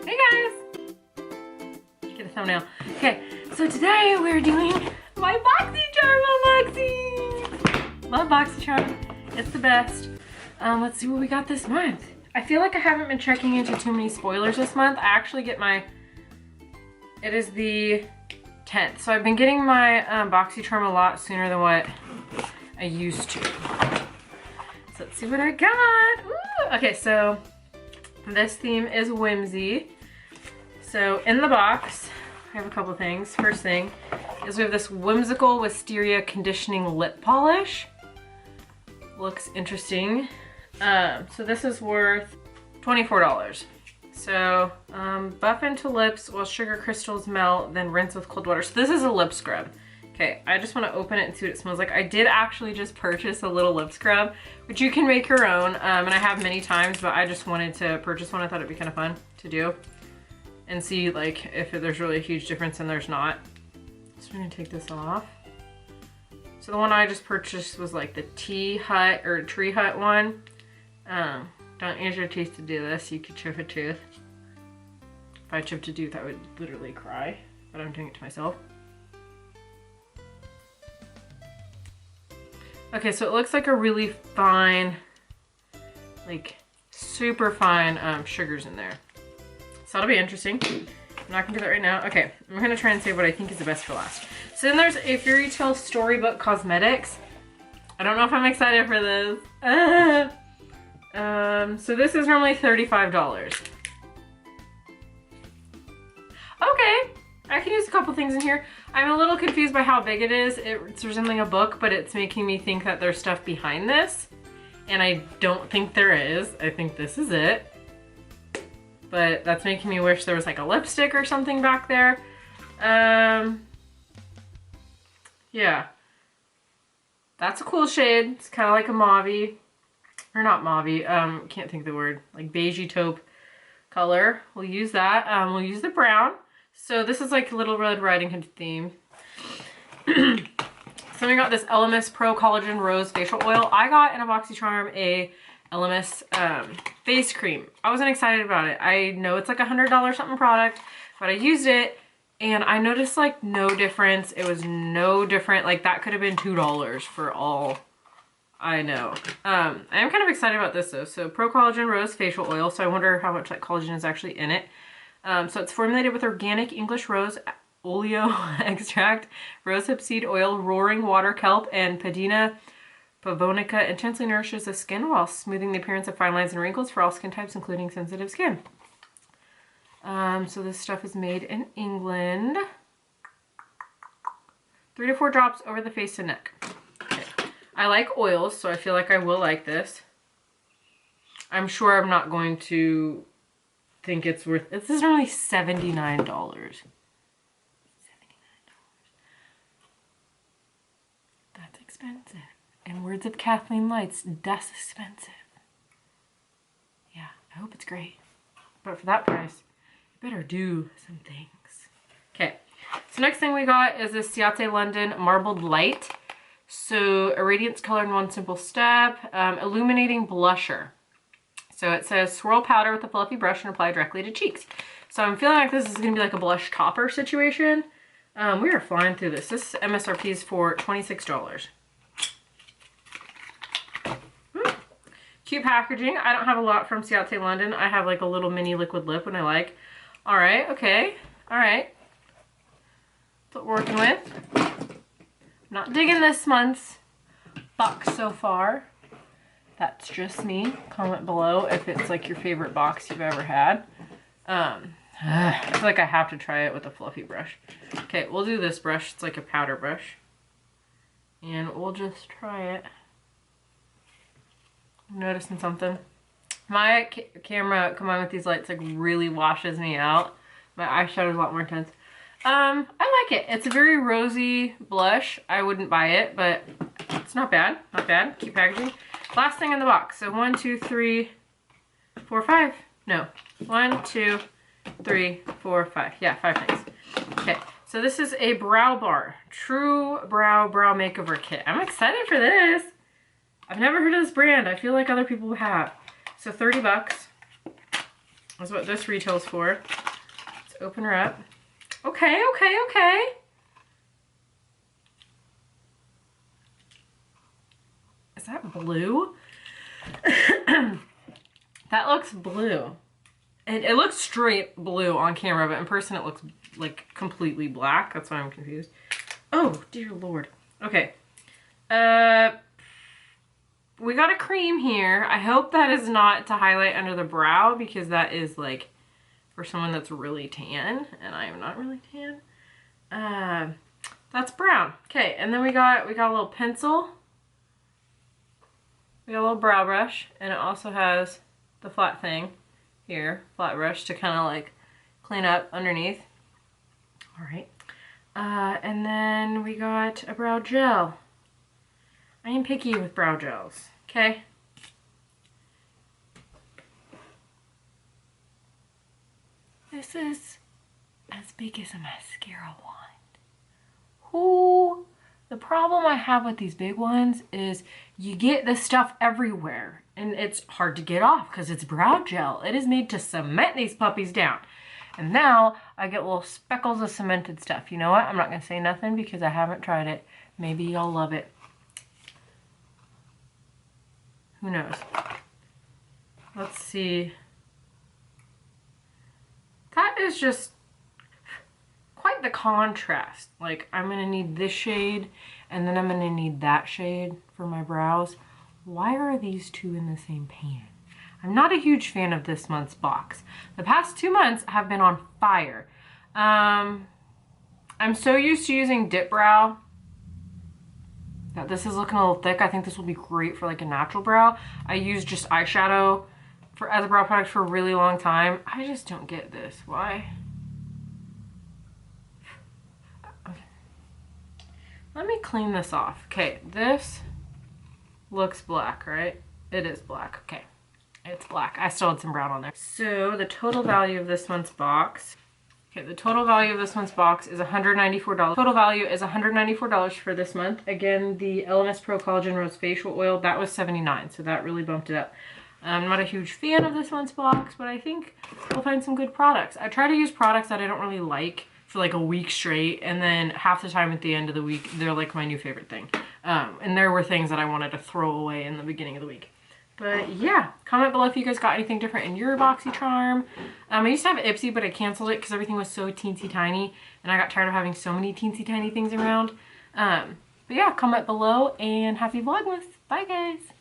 Hey guys! Get a thumbnail. Okay, so today we're doing my Boxy Charm unboxing! Love Boxy Charm. It's the best. Let's see what we got this month. I feel like I haven't been checking into too many spoilers this month. I actually get my... It is the 10th. So I've been getting my Boxy Charm a lot sooner than what I used to. So let's see what I got. Ooh. Okay, so this theme is whimsy. So in the box, I have a couple things. First thing is we have this whimsical wisteria conditioning lip polish. Looks interesting. So this is worth $24. So buff into lips while sugar crystals melt, then rinse with cold water. So this is a lip scrub. Okay, I just want to open it and see what it smells like. I did actually just purchase a little lip scrub, which you can make your own, and I have many times, but I just wanted to purchase one. I thought it'd be kind of fun to do and see like if there's really a huge difference, and there's not. So I'm gonna take this off. So the one I just purchased was like the Tree Hut one. Don't use your teeth to do this. You could chip a tooth. If I chipped a tooth, I would literally cry, but I'm doing it to myself. Okay, so it looks like a really fine, like super fine sugars in there. So that'll be interesting. I'm not gonna do that right now. Okay, I'm gonna try and say what I think is the best for last. So then there's a Fairy Tale Storybook Cosmetics. I don't know if I'm excited for this. So this is normally $35. Okay, I can use a couple things in here. I'm a little confused by how big it is. It's resembling a book, but it's making me think that there's stuff behind this. And I don't think there is. I think this is it. But that's making me wish there was like a lipstick or something back there. Yeah. That's a cool shade. It's kind of like a mauve-y, or not mauve-y, can't think of the word, like beigey taupe color. We'll use that. We'll use the brown. So this is like Little Red Riding Hood theme. So we got this Elemis Pro Collagen Rose Facial Oil. I got in a Boxy Charm a Elemis face cream. I wasn't excited about it. I know it's like $100 something product, but I used it and I noticed like no difference. It was no different. Like that could have been $2 for all I know. I am kind of excited about this though. So Pro Collagen Rose Facial Oil. So I wonder how much like collagen is actually in it. So it's formulated with organic English rose oleo extract, rosehip seed oil, roaring water kelp, and Padina pavonica. Intensely nourishes the skin while smoothing the appearance of fine lines and wrinkles for all skin types, including sensitive skin. So this stuff is made in England. 3 to 4 drops over the face and neck. Okay. I like oils, so I feel like I will like this. I'm sure I'm not going to think it's worth... This is only $79. $79. That's expensive. In words of Kathleen Lights, that's expensive. Yeah, I hope it's great. But for that price, you better do some things. Okay, so next thing we got is this Ciate London Marbled Light. So a radiance color in one simple step. Illuminating blusher. So it says swirl powder with a fluffy brush and apply directly to cheeks. So I'm feeling like this is going to be like a blush topper situation. We are flying through this. This MSRP is for $26. Cute packaging. I don't have a lot from Ciate London. I have like a little mini liquid lip and I like. All right, okay, all right. That's what we're working with. I'm not digging this month's box so far. That's just me. Comment below if it's like your favorite box you've ever had. I feel like I have to try it with a fluffy brush. Okay, we'll do this brush. It's like a powder brush. And we'll just try it. I'm noticing something. My camera combined with these lights like really washes me out. My eyeshadow is a lot more intense. I like it. It's a very rosy blush. I wouldn't buy it, but it's not bad. Not bad. Cute packaging. Last thing in the box. So 1, 2, 3, 4, 5. No. 1, 2, 3, 4, 5. Yeah, 5 things. Okay. So this is a brow bar. True Brow Makeover Kit. I'm excited for this. I've never heard of this brand. I feel like other people have. So 30 bucks. That's what this retails for. Let's open her up. Okay, okay, okay. Is that blue? That looks blue. And it looks straight blue on camera, but in person it looks like completely black. That's why I'm confused. Oh, dear Lord. Okay. We got a cream here. I hope that is not to highlight under the brow, because that is like for someone that's really tan, and I am not really tan. That's brown. Okay, and then we got a little pencil. We got a little brow brush, and it also has the flat thing here, flat brush to kind of like clean up underneath. All right. And then we got a brow gel. I am picky with brow gels, okay? This is as big as a mascara wand. Ooh. The problem I have with these big ones is you get this stuff everywhere, and it's hard to get off because it's brow gel. It is made to cement these puppies down. And now I get little speckles of cemented stuff. You know what? I'm not going to say nothing because I haven't tried it. Maybe y'all love it. Who knows? Let's see. That is just quite the contrast. Like, I'm going to need this shade, and then I'm going to need that shade for my brows. Why are these two in the same pan? I'm not a huge fan of this month's box. The past 2 months have been on fire. I'm so used to using Dip Brow that this is looking a little thick. I think this will be great for like a natural brow. I use just eyeshadow as a brow product for a really long time. I just don't get this. Why? Okay. Let me clean this off. Okay, this looks black, right? It is black. Okay, it's black. I still had some brown on there. So the total value of this month's box. Okay, the total value of this month's box is $194. Total value is $194 for this month. Again, the LMS Pro Collagen Rose Facial Oil, that was $79, so that really bumped it up. I'm not a huge fan of this month's box, but I think we'll find some good products. I try to use products that I don't really like for like a week straight, and then half the time at the end of the week, they're like my new favorite thing. And there were things that I wanted to throw away in the beginning of the week. But yeah, comment below if you guys got anything different in your Boxy Charm. I used to have Ipsy, but I canceled it because everything was so teensy tiny, and I got tired of having so many teensy tiny things around. But yeah, comment below, and happy Vlogmas. Bye guys.